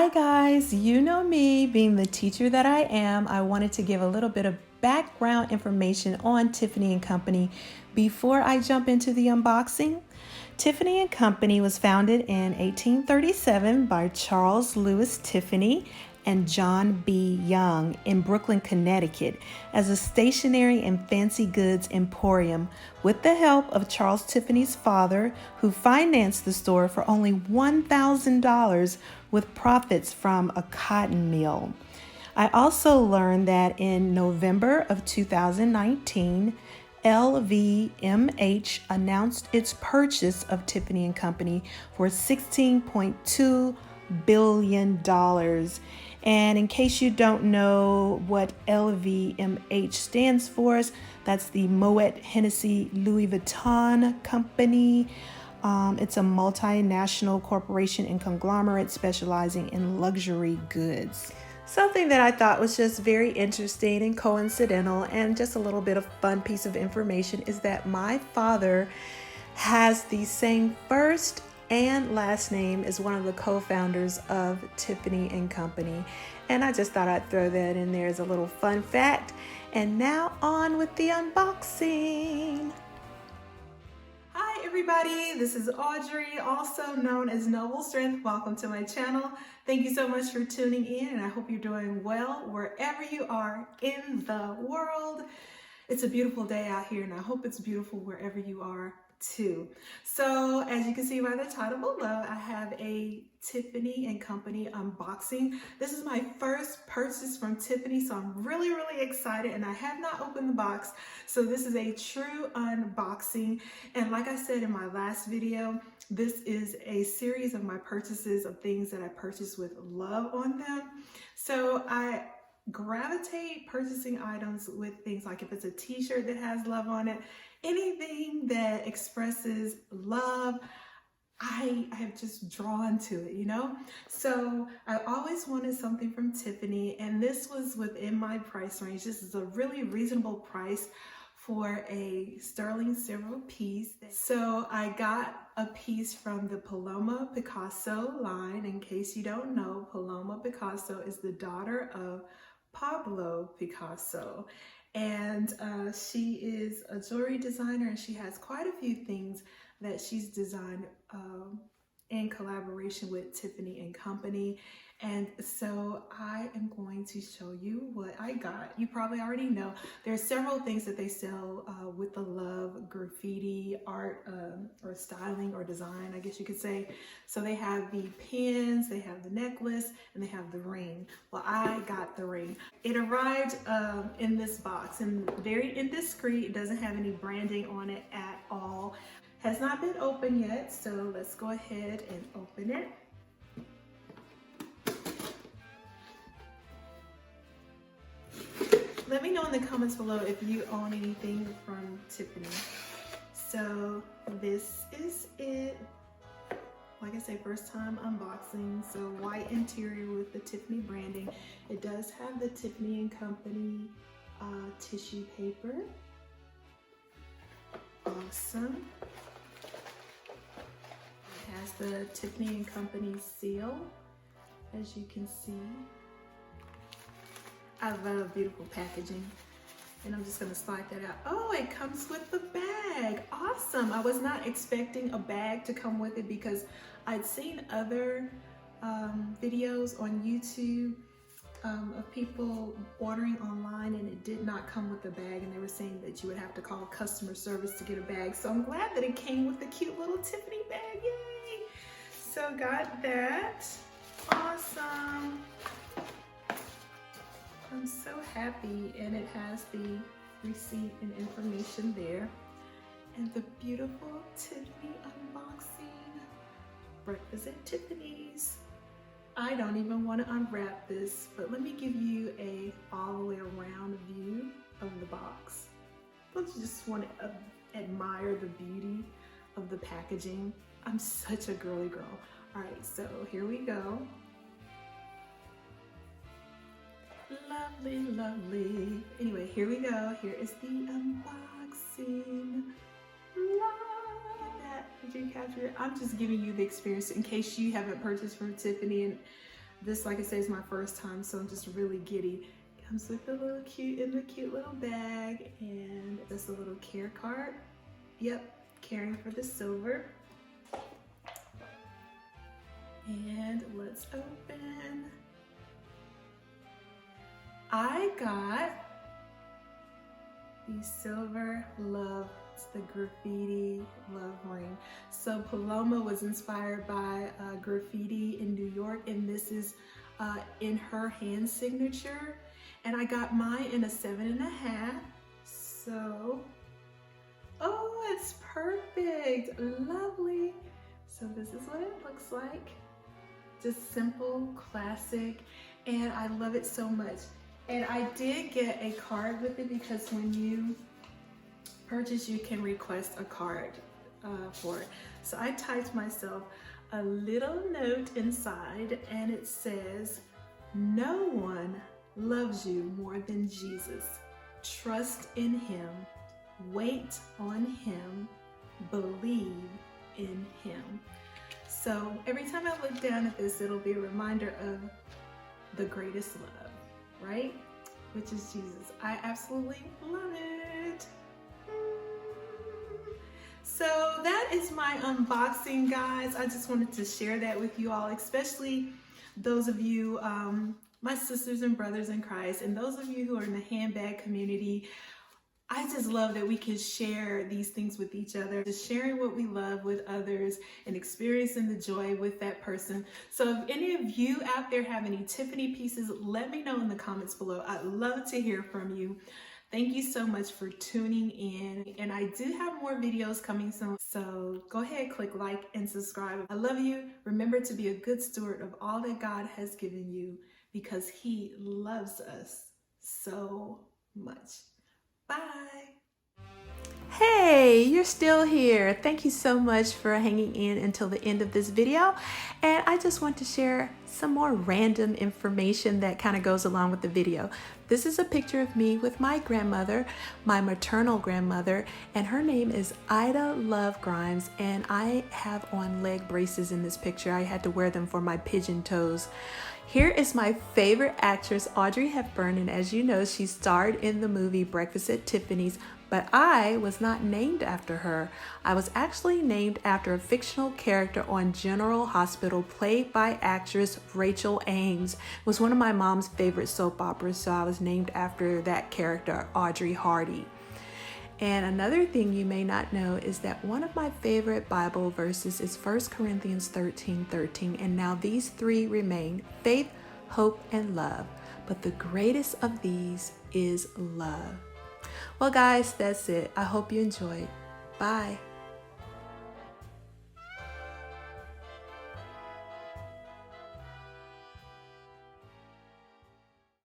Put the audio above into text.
Hi guys, you know me, being the teacher that I am, I wanted to give a little bit of background information on Tiffany and Company before I jump into the unboxing. Tiffany and Company was founded in 1837 by Charles Lewis Tiffany and John B. Young in Brooklyn, Connecticut, as a stationery and fancy goods emporium with the help of Charles Tiffany's father, who financed the store for only $1,000 with profits from a cotton mill. I also learned that in November of 2019, LVMH announced its purchase of Tiffany and Company for $16.2 billion. And in case you don't know what LVMH stands for, that's the Moet Hennessy Louis Vuitton Company. It's a multinational corporation and conglomerate specializing in luxury goods. Something that I thought was just very interesting and coincidental and just a little bit of fun piece of information is that my father has the same first and last name as one of the co-founders of Tiffany and Company. And I just thought I'd throw that in there as a little fun fact. And now on with the unboxing. Hi everybody, this is Audrey, also known as Noble Strength. Welcome to my channel. Thank you so much for tuning in, and I hope you're doing well wherever you are in the world. It's a beautiful day out here, and I hope it's beautiful wherever you are too. So as you can see by the title below, I have a Tiffany and Company unboxing. This is my first purchase from Tiffany, so I'm really excited, and I have not opened the box, so this is a true unboxing. And like I said in my last video, this is a series of my purchases of things that I purchased with love on them. So I gravitate purchasing items with things like if it's a t-shirt that has love on it, anything that expresses love, I have just drawn to it, you know? So I always wanted something from Tiffany, and this was within my price range. This is a really reasonable price for a sterling silver piece. So I got a piece from the Paloma Picasso line. In case you don't know, Paloma Picasso is the daughter of Pablo Picasso, and she is a jewelry designer, and she has quite a few things that she's designed in collaboration with Tiffany and Company. And so I am going to show you what I got. You probably already know there's several things that they sell with the love graffiti art or styling or design, I guess you could say. So they have the pins, they have the necklace, and they have the ring. Well, I got the ring. It arrived in this box, and very indiscreet. It doesn't have any branding on it at all. Has not been opened yet, so let's go ahead and open it. Let me know in the comments below if you own anything from Tiffany. So this is it. Like I said, first time unboxing. So white interior with the Tiffany branding. It does have the Tiffany and Company tissue paper. Awesome. It has the Tiffany and Company seal, as you can see. I love beautiful packaging, and I'm just gonna slide that out. Oh, it comes with the bag. Awesome. I was not expecting a bag to come with it because I'd seen other videos on YouTube of people ordering online, and it did not come with a bag, and they were saying that you would have to call customer service to get a bag. So I'm glad that it came with the cute little Tiffany bag. Yay! So got that. Awesome. I'm so happy, and it has the receipt and information there. And the beautiful Tiffany unboxing. Breakfast at Tiffany's. I don't even want to unwrap this, but let me give you a all the way around view of the box. Don't you just want to admire the beauty of the packaging? I'm such a girly girl. All right, so here we go. Lovely, lovely. Anyway, here we go. Here is the unboxing. Look at that. Did you capture it? I'm just giving you the experience in case you haven't purchased from Tiffany, and This, like I say, is my first time, so I'm just really giddy. Comes with a little cute little bag, and just a little care card. Yep, caring for the silver. And let's open. I got the silver love. It's the graffiti love ring. So Paloma was inspired by graffiti in New York, and this is in her hand signature. And I got mine in a 7.5. So, oh, it's perfect, lovely. So this is what it looks like. Just simple, classic, and I love it so much. And I did get a card with it because when you purchase, you can request a card for it. So I typed myself a little note inside, and it says, "No one loves you more than Jesus. Trust in him, wait on him, believe in him." So every time I look down at this, it'll be a reminder of the greatest love, right? Which is Jesus. I absolutely love it. So that is my unboxing, guys. I just wanted to share that with you all, especially those of you, my sisters and brothers in Christ, and those of you who are in the handbag community. I just love that we can share these things with each other, just sharing what we love with others and experiencing the joy with that person. So if any of you out there have any Tiffany pieces, let me know in the comments below. I'd love to hear from you. Thank you so much for tuning in. And I do have more videos coming soon. So go ahead, click like and subscribe. I love you. Remember to be a good steward of all that God has given you, because he loves us so much. Bye. Hey, you're still here. Thank you so much for hanging in until the end of this video. And I just want to share some more random information that kind of goes along with the video. This is a picture of me with my grandmother, my maternal grandmother, and her name is Ida Love Grimes, and I have on leg braces in this picture. I had to wear them for my pigeon toes. Here is my favorite actress, Audrey Hepburn, and as you know, she starred in the movie Breakfast at Tiffany's, but I was not named after her. I was actually named after a fictional character on General Hospital played by actress Rachel Ames. It was one of my mom's favorite soap operas, so I was named after that character, Audrey Hardy. And another thing you may not know is that one of my favorite Bible verses is 1 Corinthians 13:13, and now these three remain: faith, hope, and love. But the greatest of these is love. Well, guys, that's it. I hope you enjoyed. Bye.